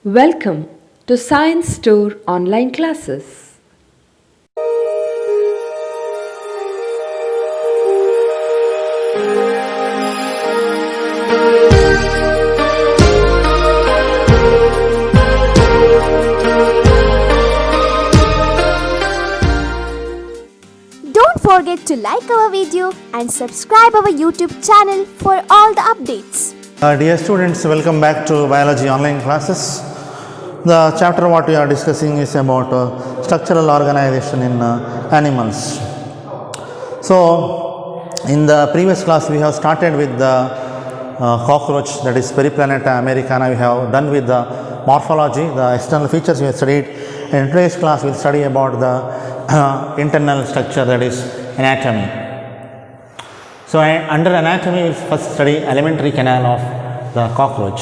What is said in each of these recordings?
Welcome to Science Store online classes. Don't forget to like our video and subscribe our YouTube channel for all the updates. Dear students, welcome back to biology online classes. The chapter what we are discussing is about structural organization in animals. So, in the previous class we have started with the cockroach, that is Periplaneta americana. We have done with the morphology, the external features we have studied. In today's class we will study about the internal structure, that is anatomy. So, under anatomy we will first study alimentary canal of the cockroach.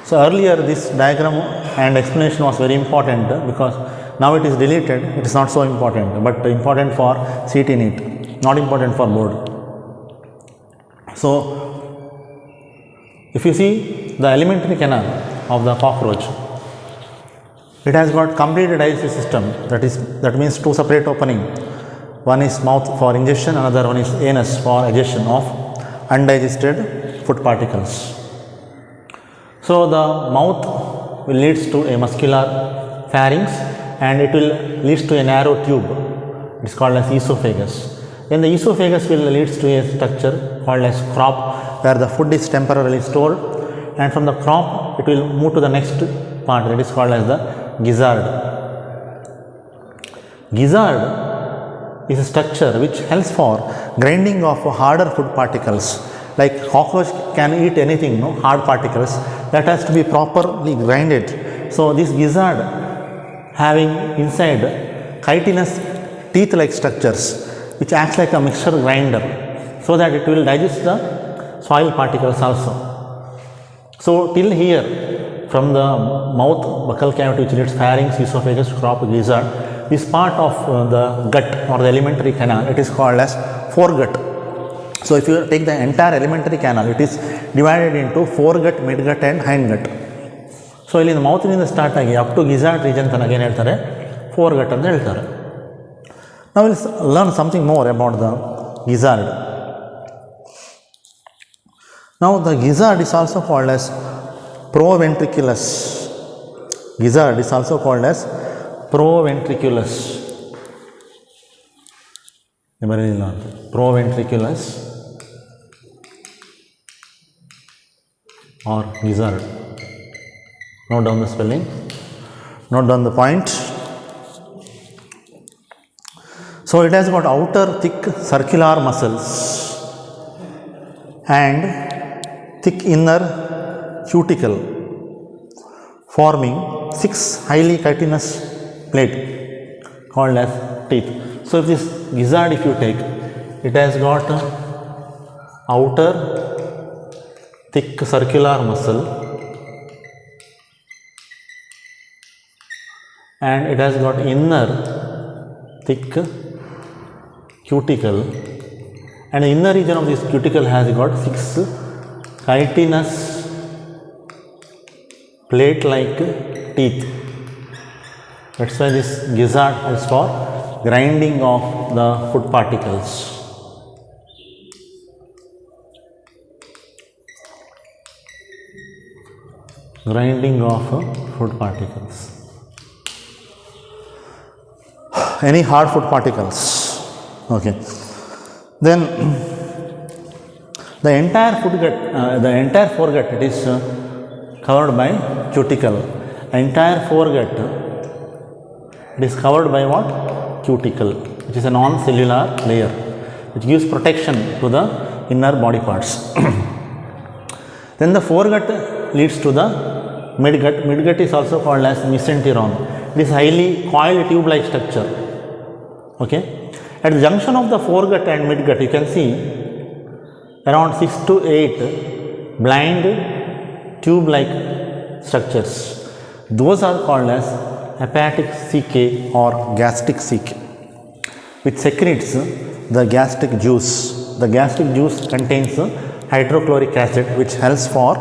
So, earlier this diagram and explanation was very important because now it is deleted, it is not so important, but important for CT NEET, not important for board. So, if you see the alimentary canal of the cockroach, it has got complete digestive system, that means two separate opening. One is mouth for ingestion, another one is anus for digestion of undigested food particles. So, the mouth will leads to a muscular pharynx and it will leads to a narrow tube, it is called as esophagus. Then the esophagus will leads to a structure called as crop, where the food is temporarily stored, and from the crop it will move to the next part, that is called as the gizzard. Gizzard is a structure which helps for grinding of harder food particles. Like cockroach can eat anything, no hard particles, that has to be properly grinded. So, this gizzard having inside chitinous teeth like structures which acts like a mixture grinder, so that it will digest the soil particles also. So, till here from the mouth, buccal cavity which leads pharynx, esophagus, crop, gizzard, this part of the gut or the alimentary canal, it is called as foregut. So, if you take the entire alimentary canal, it is divided into foregut, midgut and hindgut. So, ಇಲ್ಲಿ ಮೌತ್ನಿಂದ start ಆಗಿ up to ಗಿಜಾರ್ಡ್ region ತನಕ ಏನು ಹೇಳ್ತಾರೆ, ಫೋರ್ಗಟ್ ಅಂತ ಹೇಳ್ತಾರೆ. Now, we will learn something more about the gizzard. Now, the gizzard is also called as proventriculus. Gizzard is also called as proventriculus. Proventriculus or gizzard. Note down the spelling, note down the point. So, it has got outer thick circular muscles and thick inner cuticle forming 6 highly chitinous plate called as teeth. So, if this gizzard if you take, it has got outer thick circular muscle and it has got inner thick cuticle, and the inner region of this cuticle has got 6 chitinous plate like teeth. That is why this gizzard is for grinding of the food particles. Grinding of food particles. Any hard food particles. Okay. Then the entire foregut, it is covered by cuticle. Entire foregut, it is covered by what? Cuticle, which is a non-cellular layer which gives protection to the inner body parts. Then the foregut leads to the midgut. Midgut is also called as mesenteron. It is highly coiled tube-like structure. Okay. At the junction of the foregut and midgut, you can see around 6 to 8 blind tube-like structures. Those are called as hepatic caecae or gastric caecae, which secretes the gastric juice. The gastric juice contains hydrochloric acid, which helps for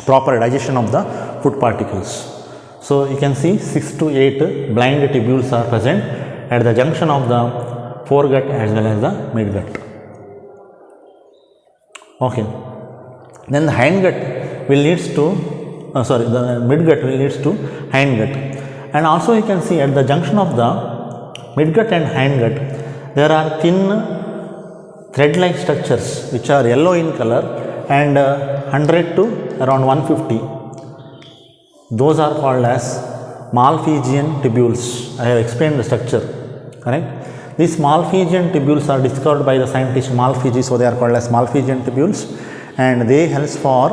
proper digestion of the food particles. So you can see 6 to 8 blind tubules are present at the junction of the foregut as well as the midgut. Okay. Then the hindgut will leads to the midgut will leads to hindgut, and also you can see at the junction of the midgut and hindgut there are thin thread-like structures which are yellow in color and 100 to around 150. Those are called as Malpighian tubules. I have explained the structure, correct? These Malpighian tubules are discovered by the scientist Malpighi, so they are called as Malpighian tubules, and they help for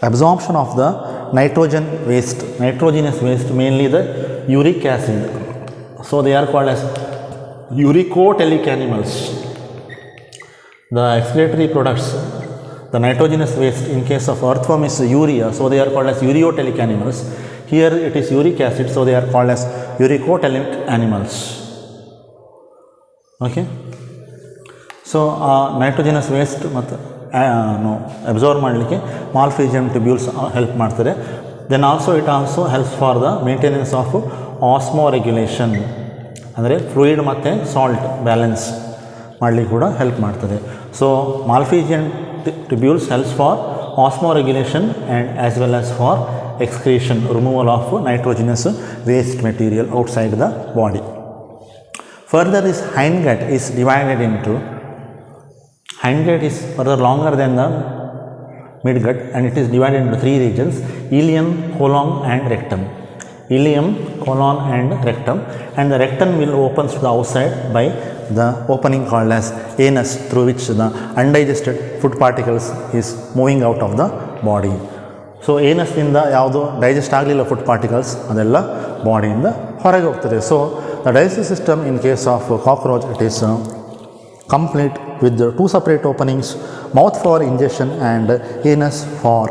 absorption of the nitrogenous waste, mainly the uric acid. So they are called as uricotelic animals. The excretory products, the nitrogenous waste in case of earthworm is urea, so they are called as ureotelic animals. Here it is uric acid, so they are called as uricotelic animals. Okay. So nitrogenous waste absorb ಮಾಡಲಿಕ್ಕೆ Malpighian tubules help ಮಾಡ್ತಾರೆ. Then also it also helps for the maintenance of osmoregulation, ಅಂದರೆ fluid ಮತ್ತು salt balance ಮಾಡಲಿಕ್ಕೆ ಕೂಡ help ಮಾಡ್ತದೆ. So Malpighian tubules helps for osmoregulation and as well as for excretion, removal of nitrogenous waste material outside the body. Further, this hindgut is divided into, hindgut is further longer than the midgut and it is divided into 3 regions: ileum, colon and rectum. Ileum, colon and rectum, and the rectum will opens to the outside by the opening called as anus, through which the undigested food particles is moving out of the body. So anus ಇಂದ ಯಾವುದು digest ಆಗಲಿಲ್ಲ food particles ಅದೆಲ್ಲ ಬಾಡಿಯಿಂದ ಹೊರಗೆ ಹೋಗ್ತದೆ. So the digestive system in case of cockroach it is complete with the 2 separate openings, mouth for ingestion and anus for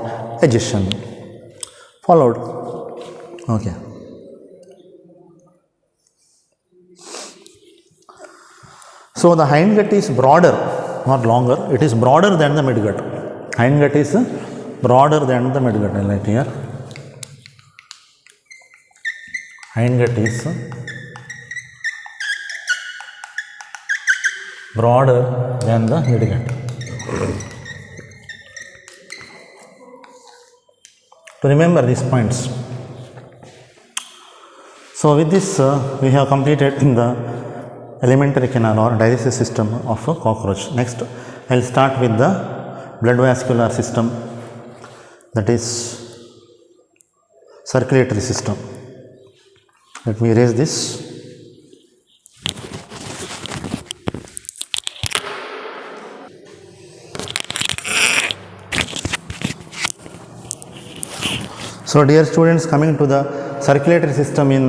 egestion. Followed. Okay. So the hindgut is broader, not longer, it is broader than the midgut. Hindgut is broader than the midgut. I write here. Hindgut is broader than the midgut. To remember these points. So with this we have completed the alimentary canal or digestive system of a cockroach. Next I will start with the blood vascular system, that is circulatory system. Let me erase this. So dear students, coming to the circulatory system in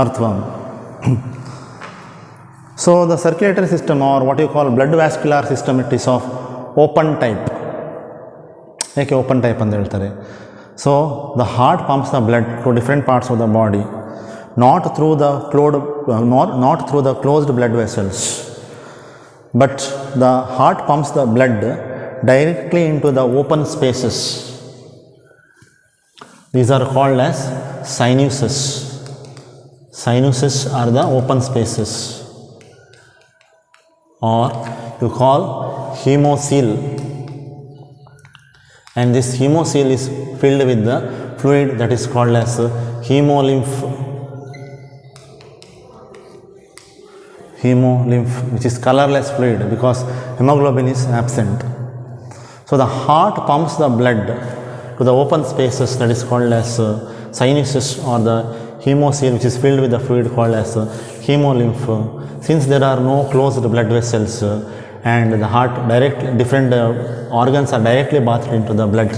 earthworm. So the circulatory system, or what you call blood vascular system, it is of open type. Like open type ಅಂತ ಹೇಳ್ತಾರೆ. So the heart pumps the blood to different parts of the body, not through the closed blood vessels, but the heart pumps the blood directly into the open spaces. These are called as sinuses. Sinuses are the open spaces, or you call hemocoel, and this hemocoel is filled with the fluid that is called as hemolymph. Hemolymph, which is colorless fluid because hemoglobin is absent. So the heart pumps the blood to the open spaces that is called as sinuses, or the hemocoel, which is filled with the fluid called as hemolymph. Since there are no closed blood vessels and the heart different organs are directly bathed into the blood,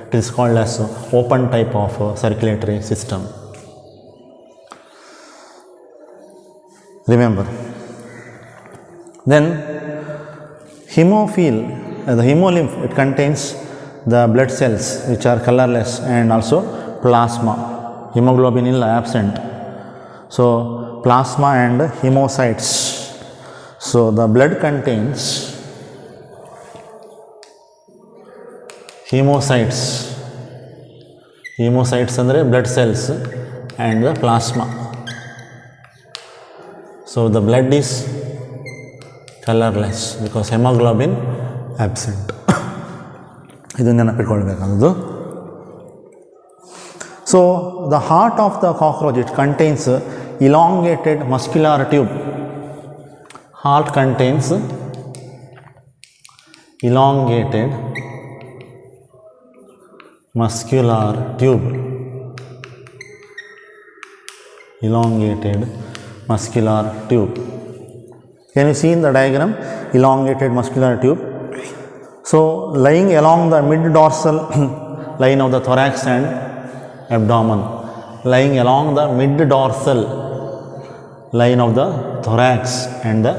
it is called as open type of circulatory system. Remember. Then hemocoel, the hemolymph, it contains the blood cells which are colorless and also plasma. Hemoglobin is absent. So plasma and hemocytes. So the blood contains hemocytes. Hemocytes ಅಂದರೆ blood cells and the plasma. So the blood is colorless because hemoglobin absent. ಇದನ್ನು ನೆನಪಿಟ್ಕೊಳ್ಬೇಕಾದದ್ದು. So the heart of the cockroach, it contains elongated muscular tube. Heart contains elongated muscular tube. Elongated muscular tube. Can you see in the diagram elongated muscular tube? So lying along the mid dorsal line of the thorax and abdomen, lying along the mid dorsal line of the thorax and the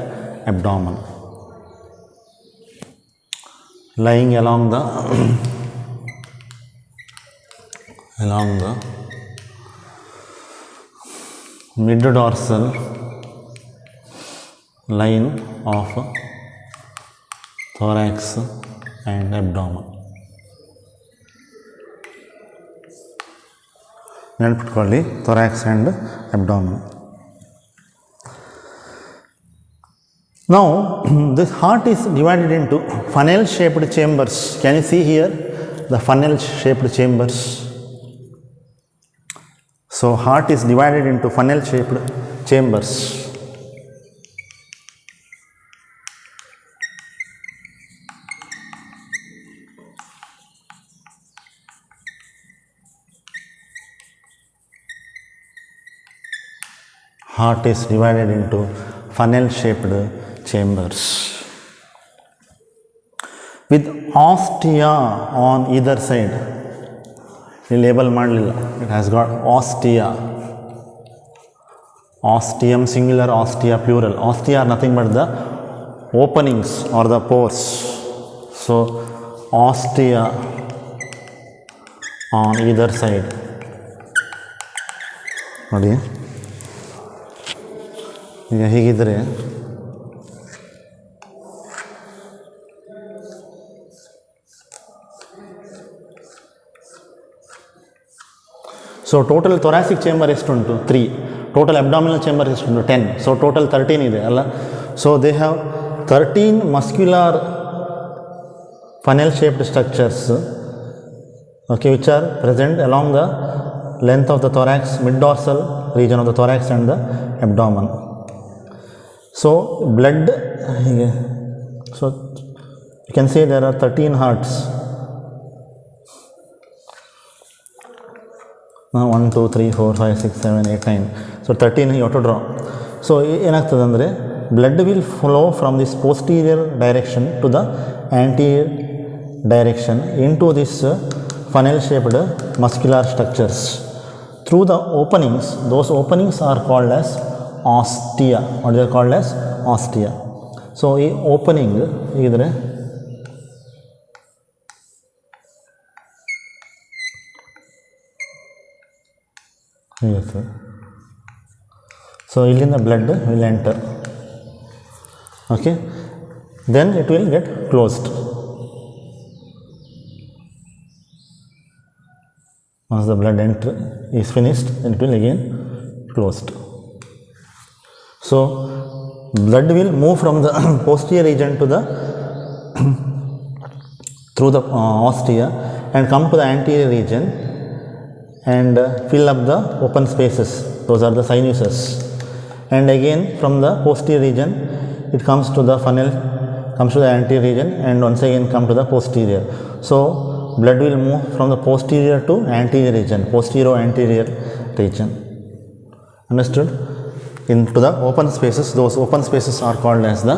abdomen, lying along the mid dorsal line of thorax and abdomen. ನೆನಪಿಟ್ಕೊಳ್ಳಿ, thorax and abdomen. Now this heart is divided into funnel shaped chambers. Can you see here the funnel shaped chambers? So heart is divided into funnel shaped chambers. Heart is divided into funnel shaped chambers with ostia on either side. Label ಮಾಡಲಿಲ್ಲ, it has got ostia. Ostium singular, ostia plural. Ostia are nothing but the openings or the pores. So ostia on either side. ನೋಡಿ, ಈಗ ಹೀಗಿದ್ರೆ so total thoracic chamber ಎಷ್ಟುಂಟು? 3. Total abdominal chamber ಎಷ್ಟುಂಟು? 10. So total 13 ಇದೆ ಅಲ್ಲ. So they have 13 muscular funnel shaped structures, okay, which are present along the length of the thorax, mid dorsal region of the thorax and the abdomen. So blood, so you can say there are 13 hearts. 1 2 3 4 5 6 7 8 9. So 13 you have to draw. So ಏನಾಗ್ತದೆ ಅಂದರೆ blood will flow from this posterior direction to the anterior direction into this funnel shaped muscular structures through the openings. Those openings are called as ostia. What they are called as ostia. So ಈ opening ಹೀಗಿದ್ರೆ ಹೀಗಿರ್ತದೆ. So ಇಲ್ಲಿಂದ blood will enter, okay, then it will get closed. Once the blood enter is finished, then it will again closed. So blood will move from the posterior region to the through the ostia and come to the anterior region and fill up the open spaces. Those are the sinuses. And again from the posterior region it comes to the funnel, comes to the anterior region and once again come to the posterior. So blood will move from the posterior to anterior region, posterior-anterior region. Understood? Into the open spaces. Those open spaces are called as the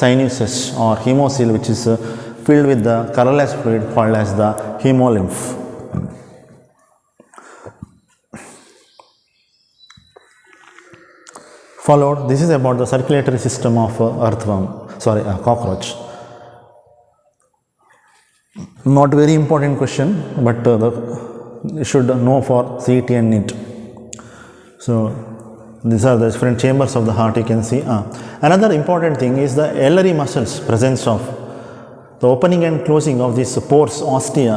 sinuses or hemocoel, which is filled with the colorless fluid called as the hemolymph. Followed, this is about the circulatory system of earthworm, cockroach. Not very important question, but you should know for CET and NEET. So these are the different chambers of the heart, you can see. Another important thing is the Ehlers muscles, presence of the opening and closing of these pores, ostia,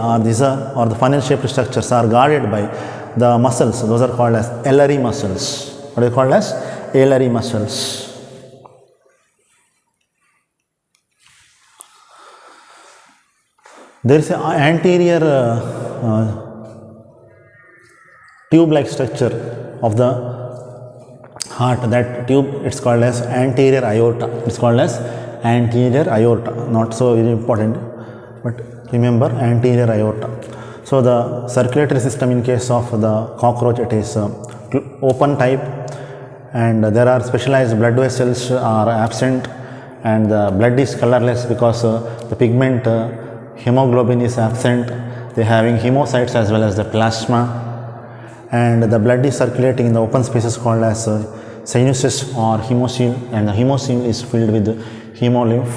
or the funnel shaped structures are guarded by the muscles. Those are called as alary muscles. What are they called as? Alary muscles. There is an anterior tube-like structure of the heart. That tube, it's called as anterior aorta. It's called as anterior aorta. Not so very important, but remember anterior aorta. So the circulatory system in case of the cockroach, it is open type, and there are specialized blood vessels are absent, and the blood is colorless because the pigment hemoglobin is absent. They are having hemocytes as well as the plasma, and the blood is circulating in the open spaces called as sinuses or hemocoel, and the hemocoel is filled with hemolymph.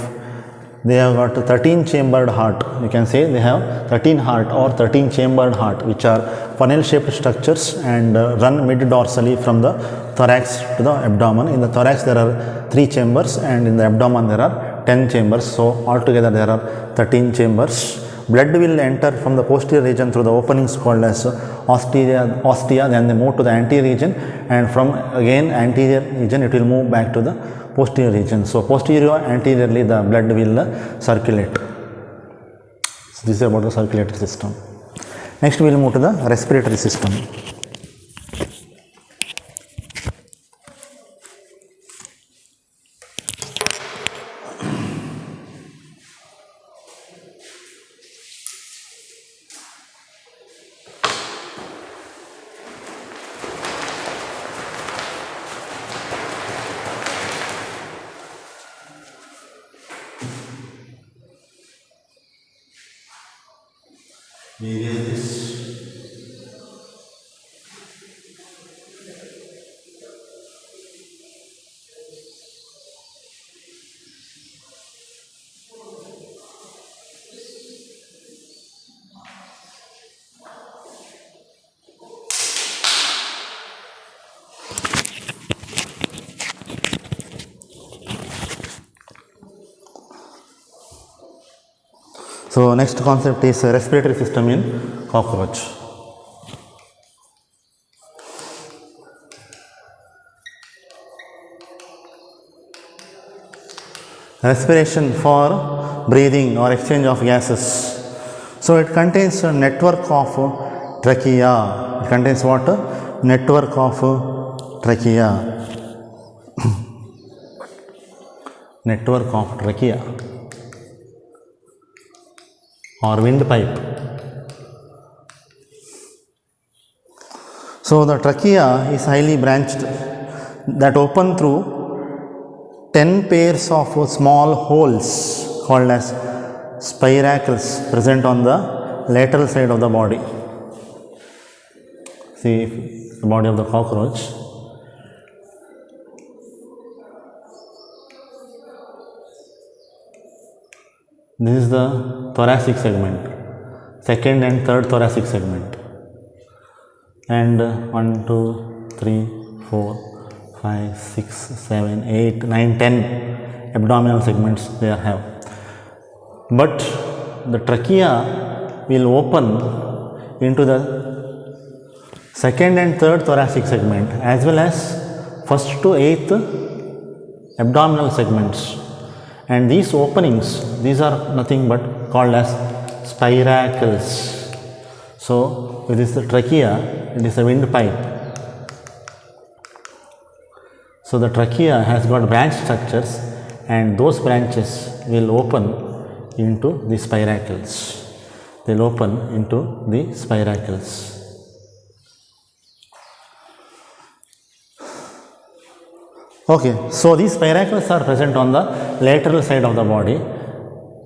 They have got 13 chambered heart. You can say they have 13 heart or 13 chambered heart, which are funnel shaped structures and run mid dorsally from the thorax to the abdomen. In the thorax there are 3 chambers, and in the abdomen there are 10 chambers. So altogether there are 13 chambers. Blood will enter from the posterior region through the openings called as ostia, then they move to the anterior region, and from again anterior region it will move back to the posterior region. So posterior anteriorly the blood will circulate. So this is about the circulatory system. Next we will move to the respiratory system. So next concept is respiratory system in cockroach. Respiration for breathing or exchange of gases. So it contains a network of trachea. It contains what? Network of trachea. Network of trachea or windpipe. So the trachea is highly branched that open through 10 pairs of small holes called as spiracles present on the lateral side of the body. See the body of the cockroach. This is the thoracic segment, second and third thoracic segment, and 1, 2, 3, 4, 5, 6, 7, 8, 9, 10 abdominal segments they have. But the trachea will open into the second and third thoracic segment as well as first to eighth abdominal segments. And these openings, these are nothing but called as spiracles. So it is the trachea, it is a windpipe. So the trachea has got branch structures, and those branches will open into the spiracles. They will open into the spiracles. Okay, so these spiracles are present on the lateral side of the body,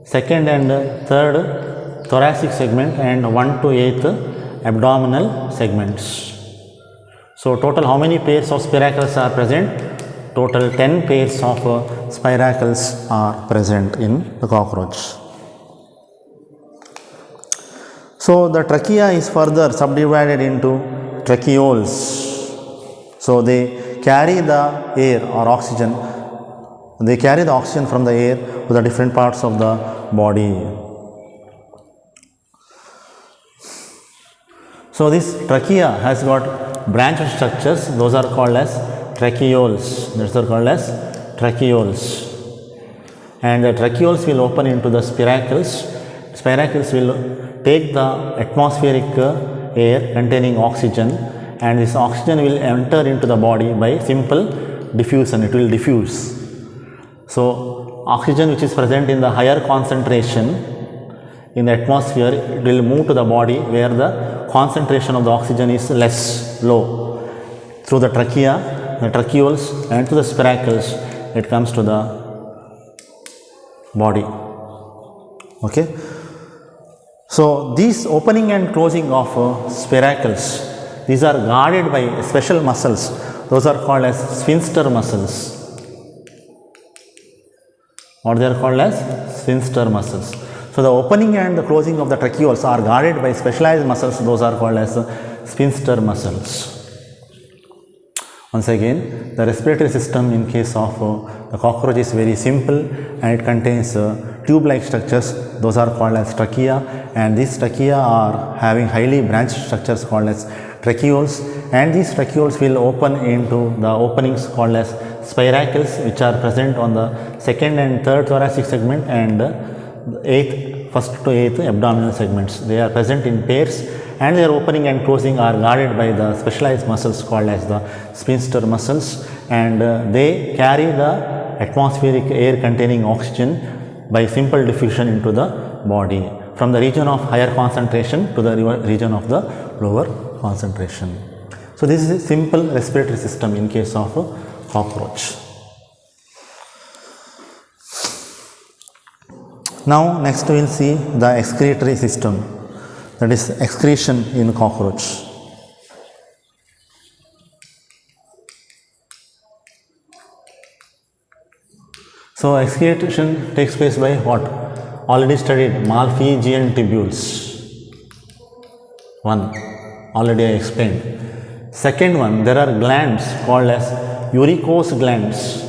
second and third thoracic segment, and 1 to 8th abdominal segments. So total how many pairs of spiracles are present? Total 10 pairs of spiracles are present in the cockroach. So the trachea is further subdivided into tracheoles. So they carry the air or oxygen. They carry the oxygen from the air to the different parts of the body. So this trachea has got branched structures, those are called as tracheoles. Those are called as tracheoles. And the tracheoles will open into the spiracles. Spiracles will take the atmospheric air containing oxygen, and this oxygen will enter into the body by simple diffusion. It will diffuse. So oxygen which is present in the higher concentration in the atmosphere, it will move to the body where the concentration of the oxygen is less, low. Through the trachea, the tracheoles, and to the spiracles, it comes to the body. Okay. So these opening and closing of spiracles, these are guarded by special muscles. Those are called as sphincter muscles. Or they are called as sphincter muscles. So the opening and the closing of the tracheoles are guarded by specialized muscles. Those are called as sphincter muscles. Once again, the respiratory system in case of the cockroach is very simple, and it contains tube-like structures. Those are called as trachea, and these trachea are having highly branched structures called as tracheoles, and these tracheoles will open into the openings called as spiracles, which are present on the second and third thoracic segment and first to eighth abdominal segments. They are present in pairs, and their opening and closing are guarded by the specialized muscles called as the sphincter muscles, and they carry the atmospheric air containing oxygen by simple diffusion into the body from the region of higher concentration to the region of the lower concentration. So this is a simple respiratory system in case of a cockroach. Now next we will see the excretory system, that is excretion in cockroach. So excretion takes place by what? Already studied, Malpighian tubules. One, already I explained. Second one, there are glands called as uricose glands.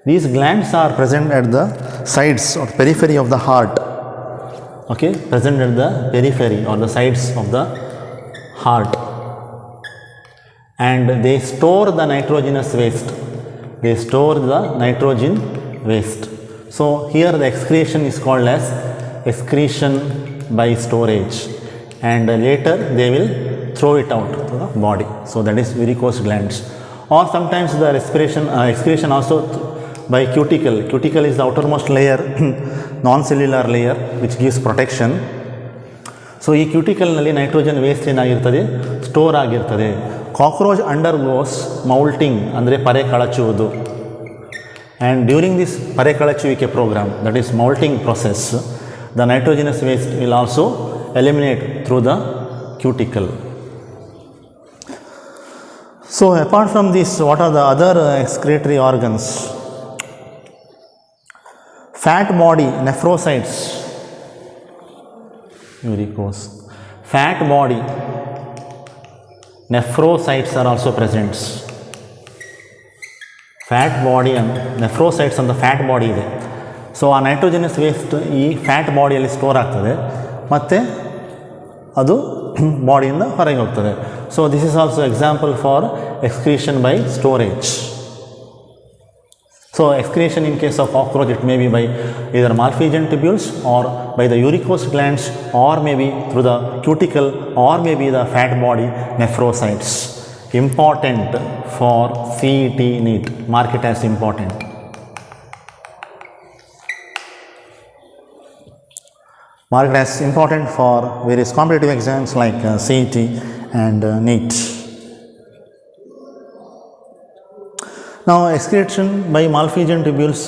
These glands are present at the sides or periphery of the heart. Okay, present at the periphery or the sides of the heart. And they store the nitrogenous waste. They store the nitrogen waste. So here the excretion is called as excretion by storage, and later they will throw it out to the body. So that is uricose glands. Or sometimes the excretion also by cuticle. Cuticle is the outermost layer, non-cellular layer, which gives protection. So ಈ cuticle ನಲ್ಲಿ nitrogen waste ಏನಾಗಿರ್ತದೆ, store ಆಗಿರ್ತದೆ. Cockroach undergoes ಮೌಲ್ಟಿಂಗ್ ಅಂದರೆ ಪರೆ ಕಳಚುವುದು, and during this ಪರೆ ಕಳಚುವಿಕೆ program, that is molting process, the nitrogenous waste will also eliminate through the cuticle. So apart from this, what are the other excretory organs? Fat body nephrocytes, uricose. Fat body nephrocytes are also present. Fat body and nephrocytes on the fat body ಇದೆ. So ಆ nitrogenous waste ಈ fat ಬಾಡಿಯಲ್ಲಿ store ಆಗ್ತದೆ ಮತ್ತು ಅದು ಬಾಡಿಯಿಂದ ಹೊರಗೆ ಹೋಗ್ತದೆ. So this is also example for excretion by storage. So excretion in case of cockroach, it may be by either Malpighian tubules or by the uricose glands, or maybe through the cuticle, or maybe the fat body nephrocytes. Important for CET NEET. Mark it as important. Mark it as important for various competitive exams like CET and NEET. Now excretion by Malpighian tubules,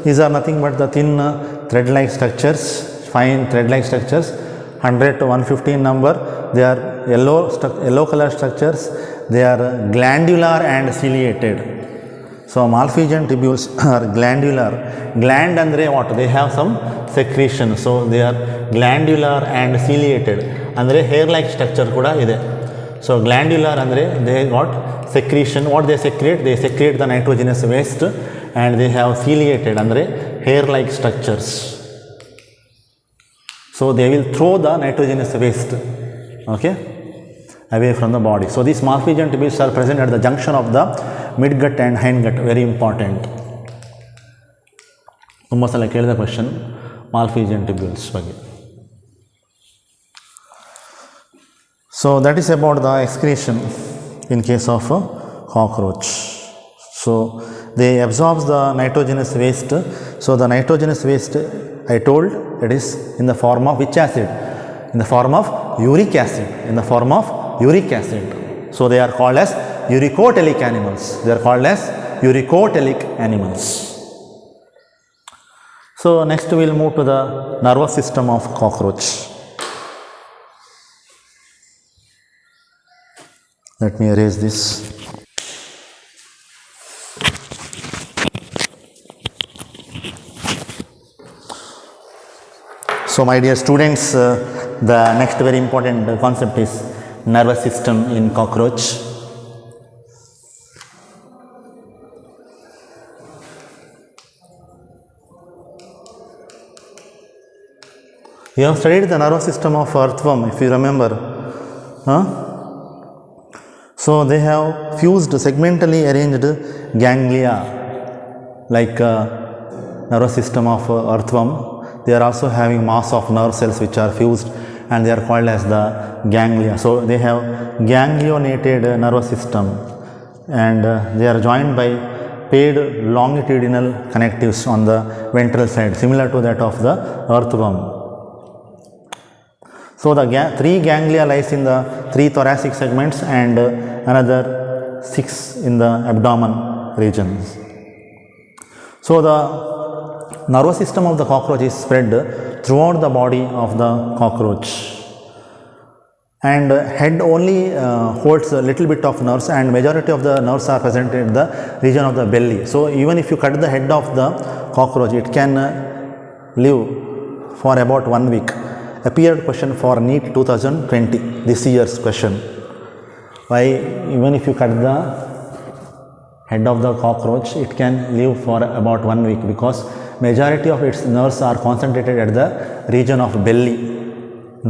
these are nothing but the thin thread-like structures, fine thread-like structures, 100 to 115 number. They are yellow color structures. They are glandular and ciliated. So Malpighian tubules are glandular. Gland andre what? They have some secretion. So they are glandular and ciliated. Andre hair-like structure kuda ide. So glandular andre they got secretion. What they secrete? They secrete the nitrogenous waste, and they have ciliated andre hair-like structures. So they will throw the nitrogenous waste, okay, away from the body. So these malphizian tubules are present at the junction of the midgut and hindgut. Very important. ತುಂಬ ಸಲ ಕೇಳಿದ question malphizian tubules ಬಗ್ಗೆ. So that is about the excretion in case of a cockroach. So they absorb the nitrogenous waste. So the nitrogenous waste, I told, it is in the form of which acid? In the form of uric acid. In the form of uric acid. So they are called as uricotelic animals. They are called as uricotelic animals. So next we will move to the nervous system of cockroach. Let me erase this. So my dear students, the next very important concept is nervous system in cockroach. You have studied the nervous system of earthworm, if you remember. So they have fused segmentally arranged ganglia like nervous system of earthworm. They are also having mass of nerve cells which are fused, and they are called as the ganglia. So they have ganglionated nervous system, and they are joined by paired longitudinal connectives on the ventral side, similar to that of the earthworm. So the 3 ganglia lies in the 3 thoracic segments and another 6 in the abdomen regions. So the nervous system of the cockroach is spread throughout the body of the cockroach, and head only holds a little bit of nerves, and majority of the nerves are present in the region of the belly. So even if you cut the head of the cockroach, it can live for about 1 week. Appeared question for NEET 2020, this year's question. Why even if you cut the head of the cockroach, it can live for about 1 week, because majority of its nerves are concentrated at the region of belly,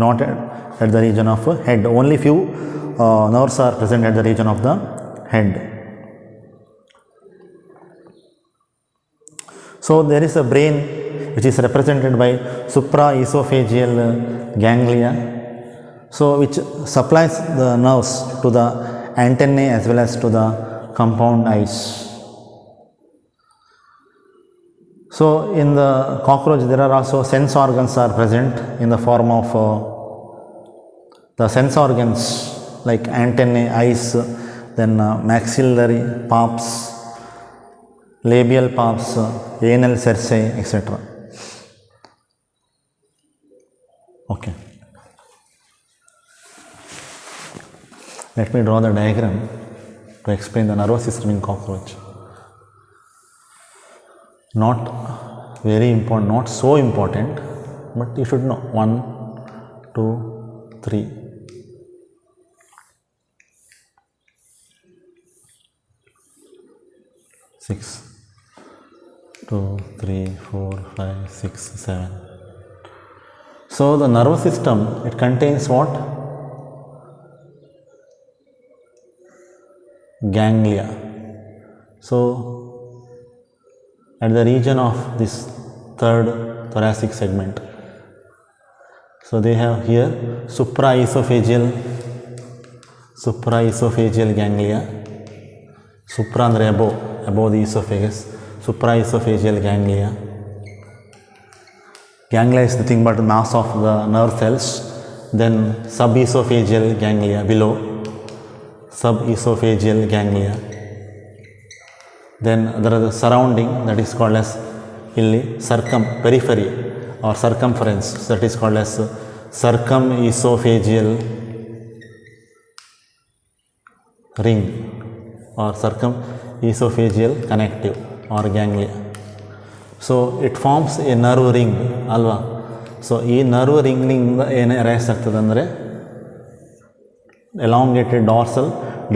not at the region of head. Only few nerves are present at the region of the head. So there is a brain which is represented by supraesophageal ganglia, so which supplies the nerves to the antennae as well as to the compound eyes. So in the cockroach there are also sense organs are present in the form of the sense organs like antennae, eyes, then maxillary palps, labial palps, anal cerci, etc. Okay. Let me draw the diagram to explain the nervous system in cockroach. Not very important, not so important, but you should know. 1, 2, 3. Six, 2, 3, 4, 5, 6, 7. So the nervous system, it contains what? Ganglia. So at the region of this 3rd thoracic segment, so they have here supraesophageal ganglia. Supra andre above the esophagus, supraesophageal ganglia. Ganglia is nothing but mass of the nerve cells. Then subesophageal ganglia below, subesophageal ganglia. Then there is the surrounding, that is called as periphery or circumference, that is called as circumesophageal ring or circumesophageal connective or ganglia. So it forms a nerve ring alva. So ಈ nerve ring ನಿಂದ ಏನು arise ಆಗ್ತದೆ ಅಂದರೆ elongated dorsal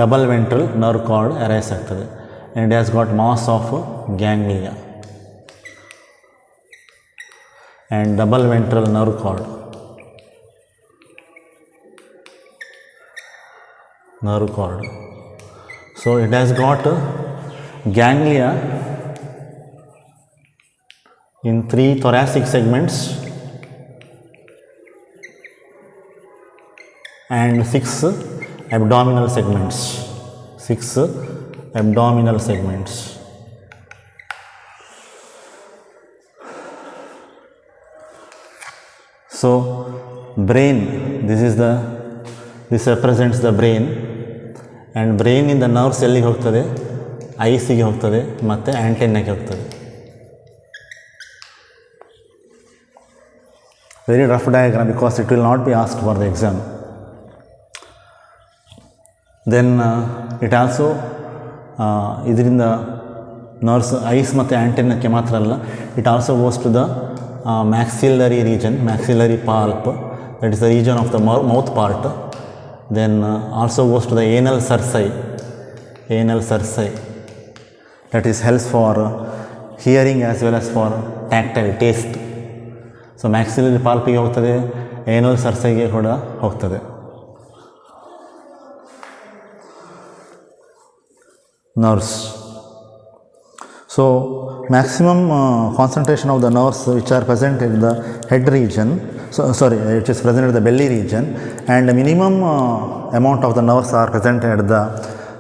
double ventral nerve cord arise ಆಗ್ತದೆ, and it has got mass of ganglia and double ventral nerve cord. nerve cord. So it has got ganglia in 3 thoracic segments and 6 abdominal segments. 6 abdominal segments. So brain, this represents the brain, and brain in the nerves ಎಲ್ಲಿಗೆ ಹೋಗ್ತದೆ, ಐಸಿಗೆ ಹೋಗ್ತದೆ ಮತ್ತು ಆಂಟೆನ್ನಾಗೆ ಹೋಗ್ತದೆ. Very rough diagram because it will not be asked for the exam. Then it also ಇದರಿಂದ nerves eyes ಮತ್ತು ಆಂಟೆನ್ನಕ್ಕೆ ಮಾತ್ರ ಅಲ್ಲ, it also goes to the maxillary region, maxillary pulp, that is the region of the mouth part. Then also goes to the anal cerci, that is helps for hearing as well as for tactile taste. So maxillary pulp ಗೆ ಹೋಗ್ತದೆ, anal cerci ಗೆ ಕೂಡ ಹೋಗ್ತದೆ. Nerves. So maximum concentration of the nerves which are present in the head region, which is present at the belly region, and minimum amount of the nerves are present at the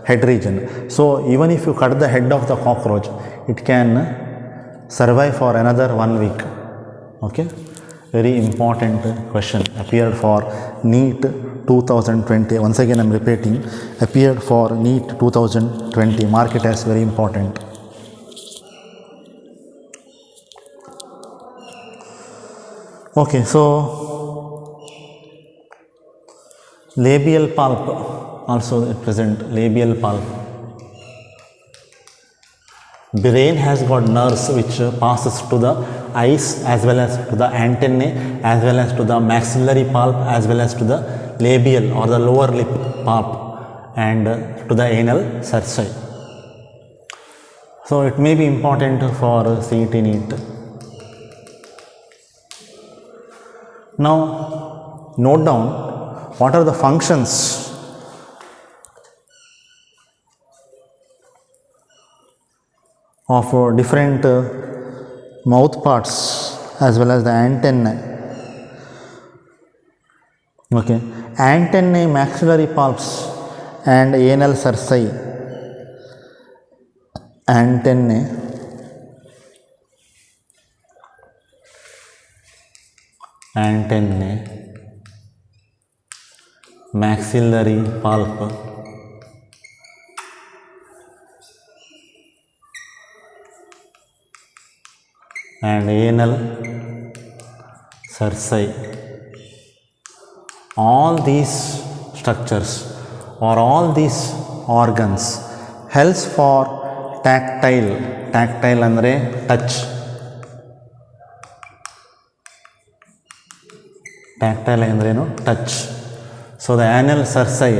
head region. So even if you cut the head of the cockroach, it can survive for another 1 week. Okay, very important question, appeared for NEET 2020. Once again I am repeating, appeared for NEET 2020. Mark it as very important. Okay, so labial pulp also present, labial pulp. Brain has got nerves which passes to the eyes as well as to the antennae as well as to the maxillary pulp as well as to the labial or the lower lip pulp and to the anal cerci. So it may be important for CET NEET. Now note down what are the functions of different mouth parts as well as the antennae. Okay, antennae, maxillary pulps and anal cerci. Antennae, maxillary pulp and anal cerci. All these structures or all these organs helps for tactile andre touch. Tactile andrenu touch. So the anal cerci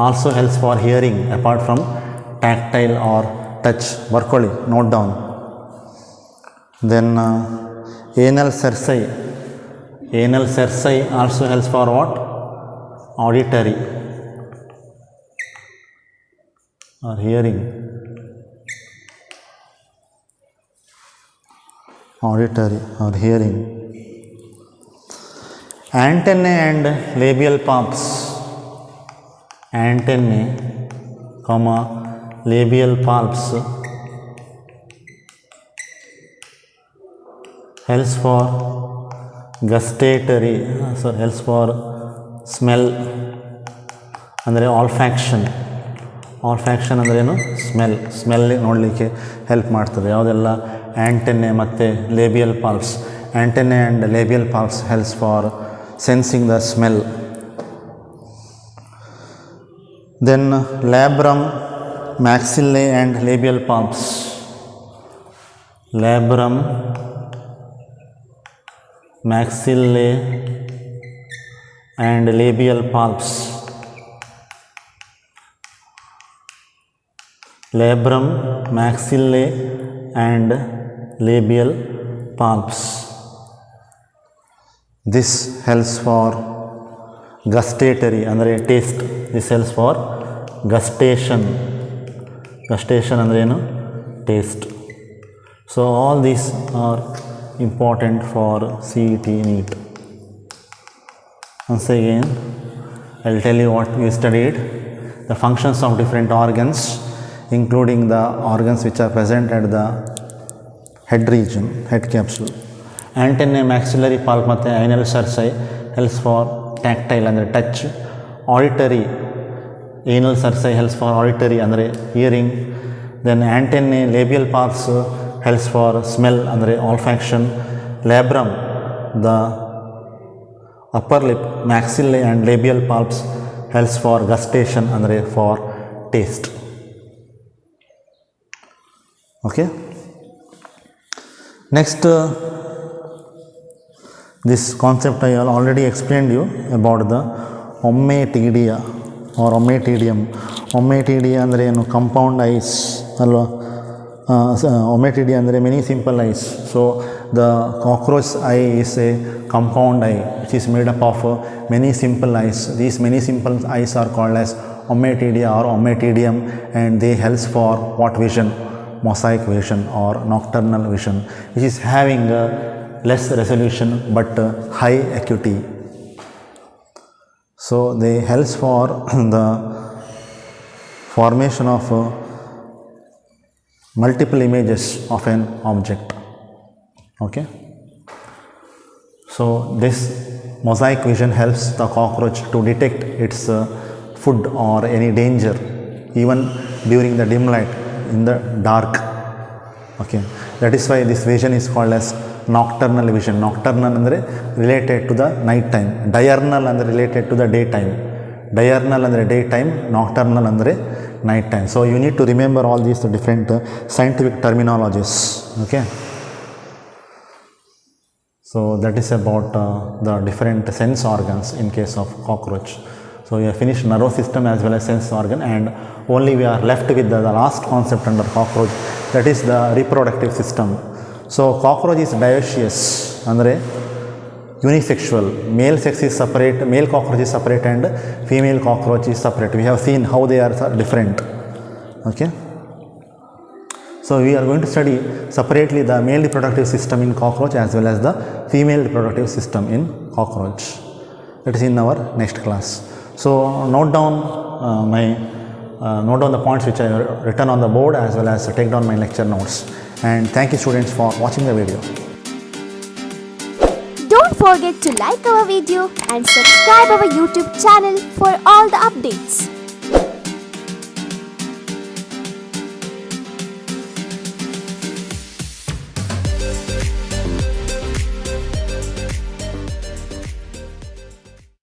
also helps for hearing apart from tactile or touch. Barkoli, note down. Then anal cerci also helps for what? Auditory or hearing. Auditory or hearing. Antennae and labial pulps. Antennae, labial pulps helps for gustatory, helps for smell ಅಂದರೆ ಆಲ್ಫ್ಯಾಕ್ಷನ್. ಆಲ್ಫ್ಯಾಕ್ಷನ್ ಅಂದ್ರೇನು? Smell ನೋಡಲಿಕ್ಕೆ help ಮಾಡ್ತದೆ. ಯಾವುದೆಲ್ಲ antennae ಮತ್ತು labial palps. Antennae and labial palps helps for sensing the smell. Then labrum, maxillae and labial pulps. Labrum, maxillae and labial pulps. Labrum, maxillae and labial pulps. This helps for gustatory ಅಂದರೆ taste. This helps for gustation. Gustation ಅಂದರೆ ಏನು? Taste. So all these are important for CET NEET. Once again, I will tell you what we studied. The functions of different organs, including the organs which are present at the head region, head capsule. Antennae, maxillary pulp ಮತ್ತು anal cerci helps for tactile ಅಂದರೆ touch. Auditory, anal cerci helps for auditory ಅಂದರೆ hearing. Then antennae, labial pulps helps for smell ಅಂದರೆ olfaction. Labrum, the upper lip, maxillae and labial pulps helps for gustation ಅಂದರೆ for taste. Okay. Next, this concept I already explained you about the ommatidia or ommatidium. Ommatidia ಅಂದರೆ ಏನು? Compound ice ಅಲ್ವಾ? ommatidia ಅಂದರೆ many simple ice. So the cockroach I is a compound eye which is made up of many simple eyes. These many simple eyes are called as ommatidia or ommatidium, and they helps for what vision? Mosaic vision or nocturnal vision, which is having less resolution but high acuity. So they helps for the formation of multiple images of an object. Okay. So this mosaic vision helps the cockroach to detect its food or any danger even during the dim light, in the dark. Okay. That is why this vision is called as nocturnal vision. Nocturnal ಅಂದರೆ related to the night time. Diurnal ಅಂದರೆ related to the daytime. Diurnal ಅಂದರೆ daytime, nocturnal ಅಂದರೆ night time. So you need to remember all these different scientific terminologies. Okay. So that is about the different sense organs in case of cockroach. So we have finished nervous system as well as sense organ, and only we are left with the last concept under cockroach, that is the reproductive system. So cockroach is dioecious ಅಂದರೆ unisexual. Male sex is separate, male cockroach is separate and female cockroach is separate. We have seen how they are different. Okay. So we are going to study separately the male reproductive system in cockroach as well as the female reproductive system in cockroach. That is in our next class. So note down the points which I have written on the board as well as take down my lecture notes. And thank you students for watching the video. Don't forget to like our video and subscribe our YouTube channel for all the updates.